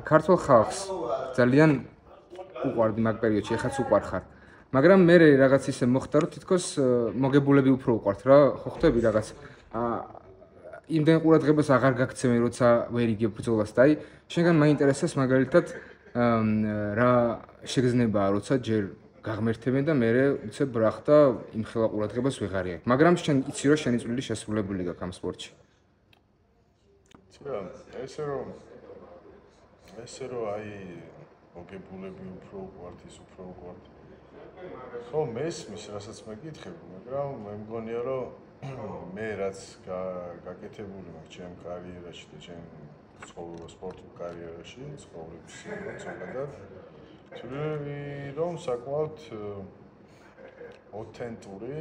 ქართულ ხალხს ძალიან უყვარდი მაგ პერიოდში, ეხაც უყვარ ხარ. მაგრამ მე რაღაც ისე მოხდა, რომ თითქოს მოგებულები უფრო უყვართ რა, ხო ხვდები რაღაც იმდენ ყურადღებას აღარ გაქცევენ, როცა ვერ იგებ ბრძოლას და აი, შენგან მაინტერესებს მაგალითად რა შეგრძნებაა, როცა ჯერ გაღმერთებენ და მე უცებ ბრახდა იმ ხელა ყურადღებას ვეღარია. მაგრამ შენ იცი რომ შენი წვლილი შესრულებული გაქვს ამ სპორტში. ცოტა ესე რომ აი მოგებულები უფრო უყვართ ის უფრო უყვართ. ხო, მესმის, რასაც მეკითხები, მაგრამ მე მგონია რომ მე რაც გაკეთებული მაქვს ჩემ კარიერაში და ჩემ სპორტულ კარიერაში, ცხოვრების ზოგადად, ვთვლი რომ საკმაოდ ათენტური,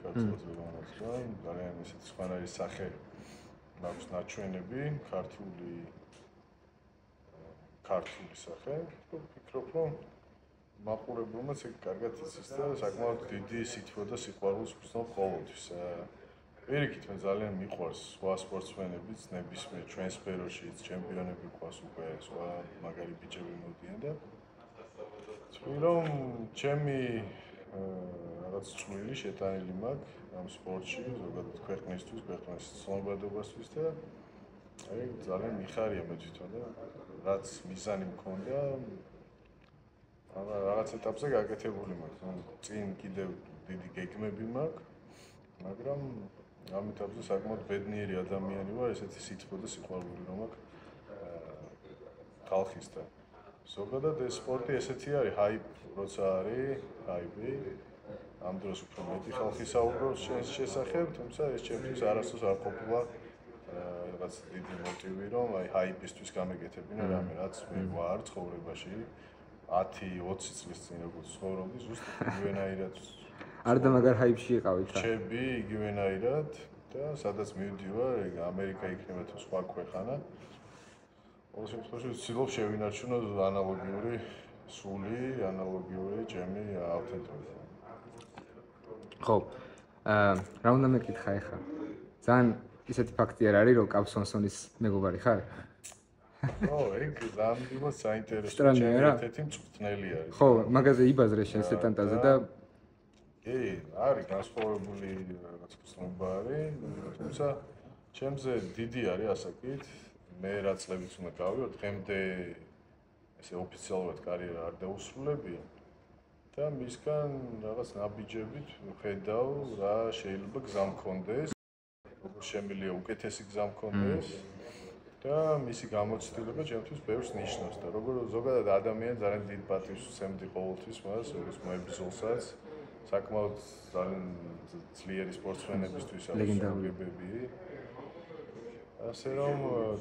ქართულად ვიმოწმოთ, ძალიან ისეთი სხვანაირი სახე მაქვს ნაჩვენები, ქართული სახე, ვფიქრობ რომ მაყურებელმაც ეგ კარგად იცის და საკმაოდ დიდი სითბო და სიყვარულს ვგრძნობ ყოველთვის. პირიქით მე ძალიან მიყვარს სხვა სპორტსმენებიც, ნებისმიერ ჩვენ სფეროშიც ჩემპიონები გვყავს უკვე, სხვა მაგარი ბიჭები მოდიან და ვთვლი რომ ჩემი რაღაც წვლილი შეტანილი მაქვს ამ სპორტში, ზოგადად ქვეყნისთვის, ქვეყნის ცნობადობასთვის და აი ძალიან მიხარია მე თვითონ და რაც მიზანი მქონდა რაღაც ეტაპზე გაკეთებული მაქვს. წინ კიდევ დიდი გეგმები მაქვს, მაგრამ ამ ეტაპზე საკმაოდ ბედნიერი ადამიანი ვარ, ესეთი სითბო და სიყვარული რომ აქვს ხალხისთან. ზოგადად ეს სპორტი ესეთი არის, ჰაიპ როცა არის, ჰაიპი. ამ დროს უფრო მეტი ხალხი საუბრობს შენს შესახებ, თუმცა ეს ჩემთვის არასდროს არ ყოფილა რაღაც დიდი მოტივი, რომ აი ჰაიპისთვის გამეკეთებინა რამე, რაც მე ვარ ცხოვრებაში 10-20 წლის წინ როგორც ცხოვრობდი, ზუსტად იგივენაირად არ და მაგარ ჰაიპში იყავით რა. რჩები იგივენაირად და სადაც მივდივარ, ამერიკა იქნება თუ სხვა ქვეყანა. ყოველ შემთხვევაში ვცდილობ შევინარჩუნო ანალოგიური სული, ანალოგიური ჩემი ავთენტური. ხო. რა უნდა მეკითხა ახლა? ძალიან ისეთი ფაქტი არ არის, რომ კაპსონსონის მეგობარი ხარ? ხო, ეგ ზამბილო საინტერესო ერთი მწვრთნელი არის. ხო, მაგაზე იბაზრე შენ სეტანტაზე და კი, არის განსხვავებული რაღაც ცნობა არის, თუმცა ჩემზე დიდი არის ასაკით. მე რა წლებიც უნდა გავიო, დღემდე ესე ოფიციალურად კარიერა არ დაუსრულებია და მისგან რაღაც ნაბიჯებით ვხედავ რა შეიძლება გზა მქონდეს, როგორ შემიძლია უკეთესი გზა მქონდეს. და მისი გამოცდილება ჩემთვის ბევრს ნიშნავს და როგორ ზოგადად ადამიანი ძალიან დიდ პატივს ვცემდი ყოველთვის მას, როგორც მოებრძოლსაც, საკმაოდ ძალიან ძლიერი სპორტსმენებისთვის არის გებები. ასე რომ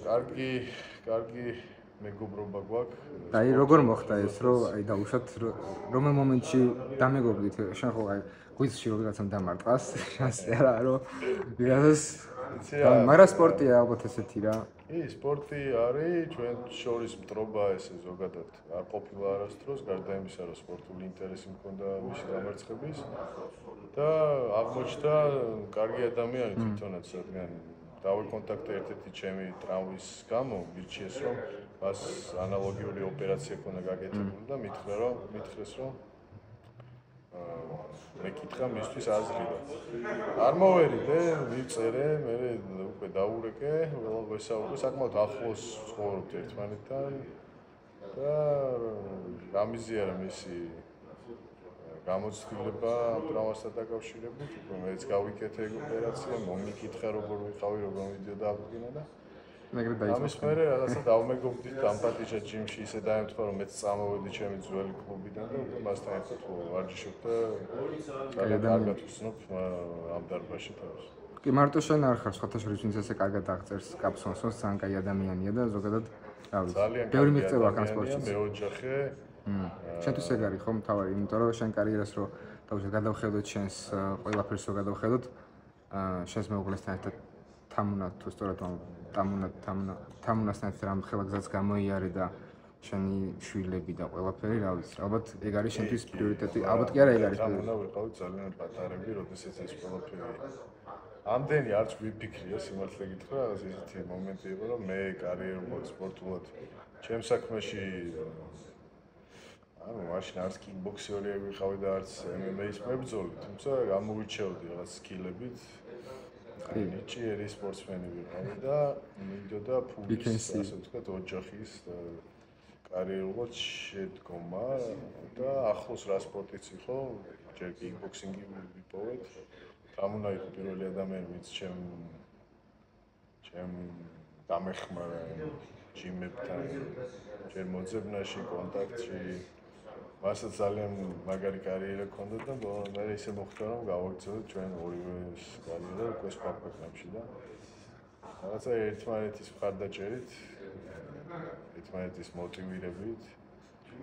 კარგი მეგობრობა გვაქვს. აი როგორ მოხდა ეს, რომ აი დაუშვათ რომელ მომენტში დამეგობრდით? შენ ხო აი გვიცში რომ ვიღაცამ დამარტყას, შანსი არა რომ ვიღაცას მაგრამ სპორტია ალბათ ესეთი რა. კი, სპორტი არის ჩვენ შორის მტრობა ესე ზოგადად არ ყოფილა არასდროს, გარდა იმისა, რომ სპორტული ინტერესი მქონდა მისი დამარცხების და აღმოჩნდა კარგი ადამიანი თვითონაც, რადგან დავიკონტაქტე ერთ-ერთი ჩემი ტრავმის გამო, მირჩიეს რომ მას ანალოგიური ოპერაცია ქონდა გაკეთებული და მითხრეს რომ მეკითხა მისთვის აზრი და არ მოვერიდე, ვიწერე, მე უკვე დაურეკე, ვესაუბრე, საკმაოდ ახლოს ცხოვრობთ ერთმანეთთან და გამიზიარა მისი გამოცდილება ტრავმასთან დაკავშირებით, უკვე მეც გავიკეთე ეგ ოპერაცია, მომიკითხა როგორ ვიყავი, როგორ მივიდიოდა აღდგენა და ამის მერე რაღაცა დავმეგობრდით დამპატიჟა ჯიმში, ისე დაემთხვა რომ მეც წამოვედი ჩემი ძველი კლუბიდან და უკვე მასთან ერთად ვარჯიშობ და ძალიან კარგად ვცნობ ამ დარბაზში თავს. კი, მარტო შენ არ ხარ სხვათა შორის, ვინც ესე კარგად აღწერს კაპსონსონს, ძალიან კაი ადამიანია და ზოგადად რა ვიცი, ბევრი მიღწევა აქვს ამ სპორტში. მე ოჯახე შენთვის ეგ არის ხო მთავარი, იმიტომ რომ შენ კარიერას რო დავუშვათ გადავხედოთ შენს ყველაფერს რო გადავხედოთ, შენს მეუღლესთან ერთად თამუნა თუ სწორად თამუნასთან ერთად რამ ხელა გზაც გამოიარე და შენი შვილები და ყველაფერი, რა ვიცი, ალბათ ეგ არის შენთვის პრიორიტეტი, ალბათ კი არა ეგ არის. თამუნა ვიყავით ძალიან პატარები, როდესაც ეს ყველაფერი ამდენი არც ვიფიქრია სიმართლე გითხრა, ისეთი მომენტი იყო, რომ მე კარიერულად სპორტულად ჩემ საქმეში მაშინ არც კიკბოქსერი ვიყავი და არც MMA-ის მებრძოლი, თუმცა გამოვირჩეოდი რაღაც სკილებით. ნიჭიერი სპორტსმენი ვიყავი და მინდოდა ფულის, ასე ვთქვათ, ოჯახის კარიერულად შედგომა და ახლოს რა სპორტიც იყო, ჯერ კიკბოქსინგი ვიპოვეთ. ამ უნდა იყო პირველი ადამიანი, ვინც ჩემ დამეხმარა ჯიმებთან, ჯერ მოძებნაში, კონტაქტში. მასაც ძალიან მაგარი კარიერა ჰქონდა და მე ისე მოხდა, რომ გავაგრძელებთ ჩვენ ორივე კარიერა უკვე სხვა ქვეყნებში და რაღაცა ერთმანეთის მხარდაჭერით, ერთმანეთის მოტივირებით.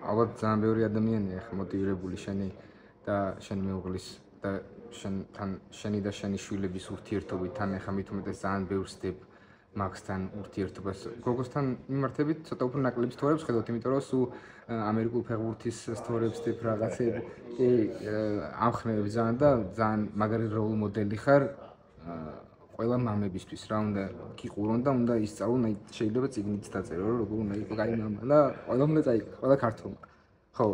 ალბათ ძალიან ბევრი ადამიანია ახლა მოტივირებული შენი და შენი მეუღლის და შენი და შენი შვილების ურთიერთობით, თან ახლა მით უმეტეს ძალიან ბევრს დებ მაგსთან ურთიერთობას. გოგოსთან მიმართებით ცოტა უფრო ნაკლებ სტორიებს ხედავთ, იმიტომ რომ სულ ამერიკულ ფეხბურთის სტორიებს დებ რაღაცები. კი, ამხნევებ ძალიან და ძალიან მაგარი როლ მოდელი ხარ ყველა მამებისთვის, რა უნდა გიყურონ და უნდა ისწავლონ, აი შეიძლება წიგნიც დაწერო, რომ როგორ უნდა იყოს კაი მამა და ყველა უნდა წაიგო, ყველა ქართულმა. ხო,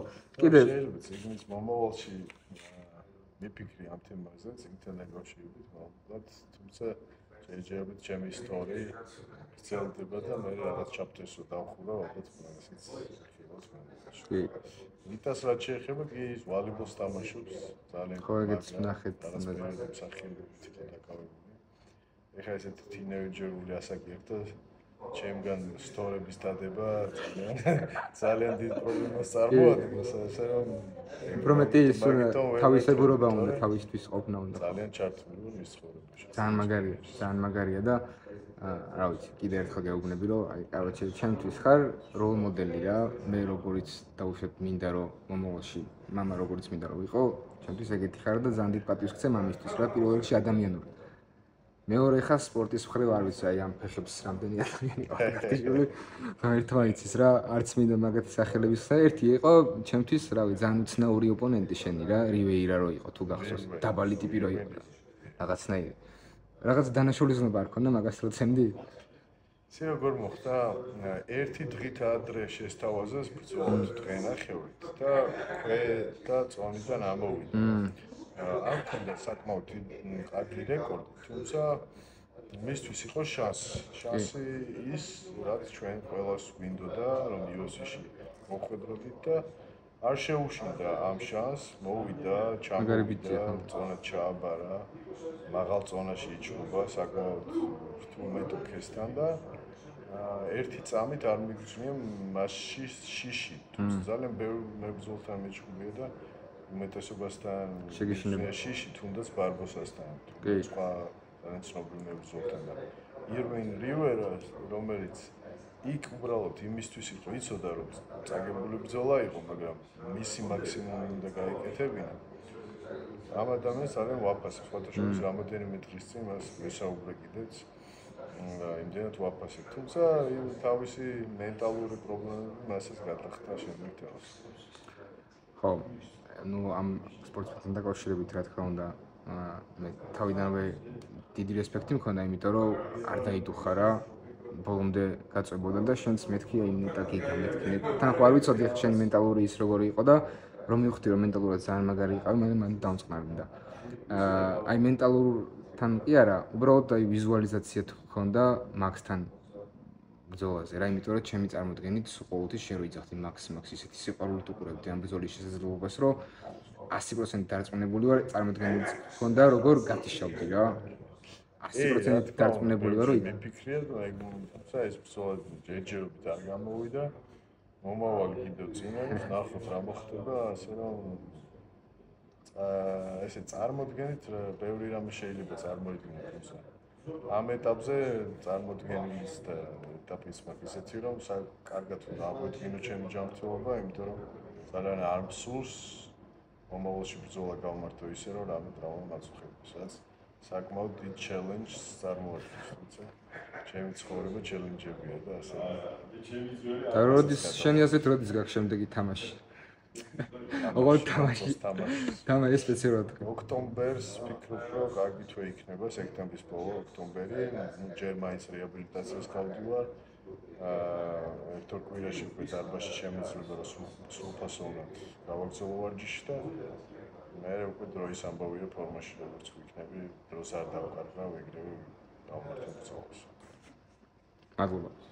კიდევ შეიძლება წიგნის მომავალში მიფიქრი ამ თემაზე, წიგნთან დაკავშირებით, მაგრამ თუმცა შეიძლება ჩემი ისტორია გრძელდება და მე რაღაც ჩაპტერსო დავხურა, ალბათ მაგასაც ხილავს მომავალში. კი. ნიტას რაც შეეხება, კი ის ვალიბოლს თამაშობს, ძალიან ხო, ეგეც ნახეთ, მსახიობებით იყო დაკავებული. ეხლა ესეთი თინეიჯერული ასაკი ერთ და ჩემგან სტორების დადება ძალიან დიდ პრობლემას წარმოადგენს, ასე რომ პრომეტი თავისებურობა უნდა, თავისთვის ყოფნა უნდა. ძალიან ჩართული მის ცხოვრებაში. ძალიან მაგარია და რა ვიცი, კიდე ერთხელ გეუბნები, რომ აი, კაროჩე, ჩემთვის ხარ როლ მოდელი რა, მე როგორიც დაუშვებ მინდა რომ მომავალში მამა როგორიც მინდა რომ ვიყო, ჩემთვის ეგეთი ხარ და ძალიან დიდ პატივს ვქცევ მამისთვის რა, პირველ რიგში ადამიანურად. მეორე ხა სპორტის მხრივ არ ვიცი, აი ამ ფეხებს რამდენი ადამიანი ყავს. ერთმანეთის რა, არც მინდა მაგათი სახელების ხსნა. ერთი იყო ჩემთვის, რა ვიცი, ძალიან უცნაური ოპონენტი შენი რა, რივეირა რო იყო თუ გახსოვს, დაბალი ტიპი რო იყო. რაღაცნაირი. რაღაც დანაშაულიზნება არ ქონდა მაგას რო ცემდი? ისე როგორ მოხდა, ერთი დღით ადრე შესთავაზეს ბრძოლად დღენახევრით და და წონიდან ამოვიდა. არ ქონდა საკმაოდ კარგი რეკორდი, თუმცა მისთვის იყო შანსი ის, რაც ჩვენ ყველას გვინდოდა, რომ UFC-ში მოხვედროდით და არ შეუშინდა ამ შანსს, მოვიდა, ჩამოვიდა, წონა ჩააბარა, მაღალ წონაში იჭრობა საკმაოდ რთულ მეტოქესთან და ერთი წამით არ მიგწვნია მასში შიში, თუმცა ძალიან ბევრ მებრძოლთან მეჭუბია და უმეტესობასთან შიში, თუნდაც ბარბოსასთან, სხვა ძალიან ცნობილ მებრძოლთან და ირვინ რივერა, რომელიც იქ უბრალოდ იმისთვის იყო, იცოდა რომ წაგებული ბრძოლა იყო, მაგრამ მისი მაქსიმუმი უნდა გაიკეთებინა. ამ ადამიანს ძალიან ვაფასებ, სხვათაშორის რამოდენიმე დღის წინ მას მესაუბრე კიდეც. იმდენად ვაფასებ, თუმცა თავისი მენტალური პრობლემები მასაც გადახდა შემდგომს. ხო, ну ამ სპორტთან დაკავშირებით რა თქმა უნდა, მე თავიდანვე დიდი რესპექტი მქონდა, იმიტომ რომ არ დაიდუხა რა, ბოლომდე გაწევბოდა და შენც მეთქი აი მეტაკი გამეთქი. თან ხო არ ვიცოდი ხა შენი მენტალური ის როგორი იყო და რომ მივხვდი რომ მენტალურად ძალიან მაგარი იყავი, მე მან დამწყნარდა. აი მენტალურთან კი არა, უბრალოდ აი ვიზუალიზაცია თუ ქონდა მაგსთან ბრძოლაზე რა, იმიტომ რომ ჩემი წარმოდგენით ყოველთვის შენ რო იძახდი მაგს ისეთი სიყვარულით უყურებდი ამ ბრძოლის შესაძლებლობას, რომ 100% დარწმუნებული ვარ, წარმოდგენით ქონდა როგორ გათიშავდი რა. 100% დარწმუნებული ვარ, რომ მიფიქრია, რომ ეს ბრძოლა ჯერჯერობით არ გამოვიდა. მომავალი კიდევ წინა ის ნახოთ რა მოხდება, ასე რომ ესე წარმოდგენით ბევრი რამე შეიძლება წარმოიდგინოთ. ამ ეტაპზე წარმოდგენის და ეტაპის მაგ ისეთი რომ კარგად უნდა აღვიდგინო ჩემი ჯანმრთელობა, იმიტომ რომ ძალიან არ მსურს მომავალში ბრძოლა გავმართო ისე რომ რამე ტრავმა მაწუხებდეს, რაც საკმაოდ დიდ ჩელენჯს წარმოადგენს, თუმცა ჩემი ცხოვრება ჩელენჯებია და ასე. და როდის შენი აზრით როდის გაქვს შემდეგი თამაში? ოღონდ თამაში სპეციალურად. ოქტომბერს ვფიქრობ, რომ კარგი თვე იქნება, სექტემბრის ბოლო, ოქტომბერი, ჯერ მაინც რეაბილიტაციას გავდივარ. ერთ-ორ კვირაში უკვე დარბაზში შემიძლია რომ სრულფასოვნად გავაგრძელო ვარჯიში და მე უკვე დროის ამბავია ფორმაში როგორც ვიქნები, დროს არ დავკარგავ, ეგრევე დავმართებ წავალს. მადლობა.